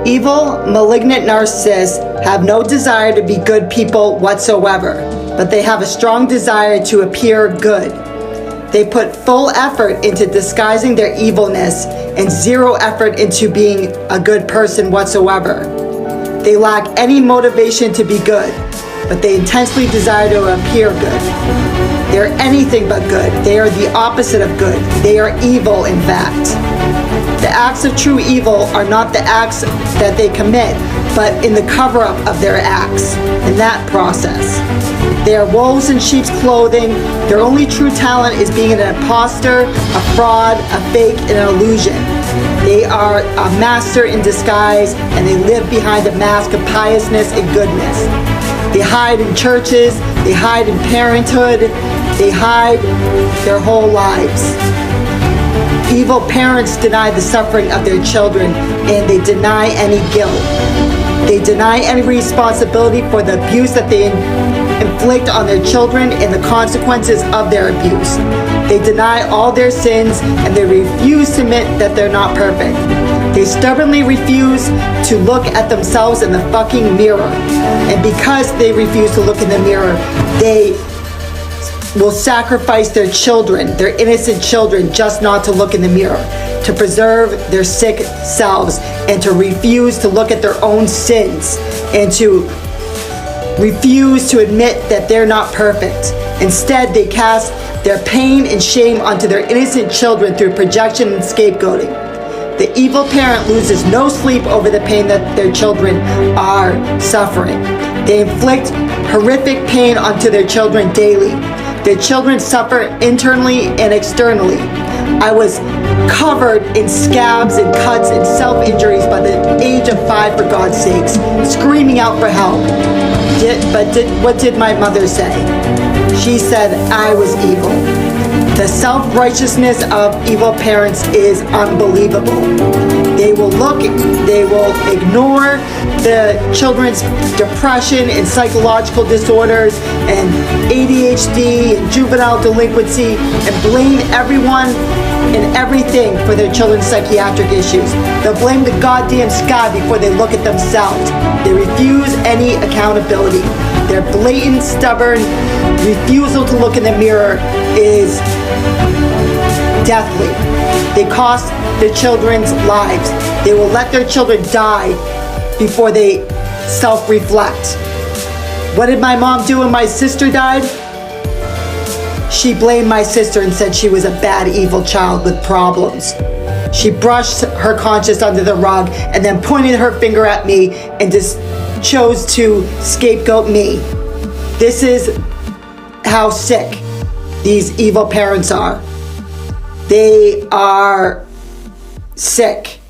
Evil, malignant narcissists have no desire to be good people whatsoever, but they have a strong desire to appear good. They put full effort into disguising their evilness and zero effort into being a good person whatsoever. They lack any motivation to be good, but they intensely desire to appear good. They're anything but good. They are the opposite of good. They are evil, in fact. The acts of true evil are not the acts that they commit, but in the cover-up of their acts, in that process. They are wolves in sheep's clothing. Their only true talent is being an imposter, a fraud, a fake, and an illusion. They are a master in disguise, and they live behind a mask of piousness and goodness. They hide in churches, they hide in parenthood, they hide their whole lives. Evil parents deny the suffering of their children, and they deny any guilt. They deny any responsibility for the abuse that they inflict on their children and the consequences of their abuse. They deny all their sins, and they refuse to admit that they're not perfect. They stubbornly refuse to look at themselves in the fucking mirror. And because they refuse to look in the mirror, they will sacrifice their children, their innocent children, just not to look in the mirror, to preserve their sick selves, and to refuse to look at their own sins, and to refuse to admit that they're not perfect. Instead, they cast their pain and shame onto their innocent children through projection and scapegoating. The evil parent loses no sleep over the pain that their children are suffering. They inflict horrific pain onto their children daily. Their children suffer internally and externally. I was covered in scabs and cuts and self-injuries by the age of 5, for God's sakes, screaming out for help. What did my mother say? She said I was evil. The self-righteousness of evil parents is unbelievable. They will ignore the children's depression and psychological disorders and ADHD and juvenile delinquency and blame everyone and everything for their children's psychiatric issues. They'll blame the goddamn sky before they look at themselves. They refuse any accountability. Their blatant, stubborn refusal to look in the mirror is deathly. They cost their children's lives. They will let their children die before they self-reflect. What did my mom do when my sister died? She blamed my sister and said she was a bad, evil child with problems. She brushed her conscience under the rug and then pointed her finger at me and just chose to scapegoat me. This is how sick these evil parents are. They are sick.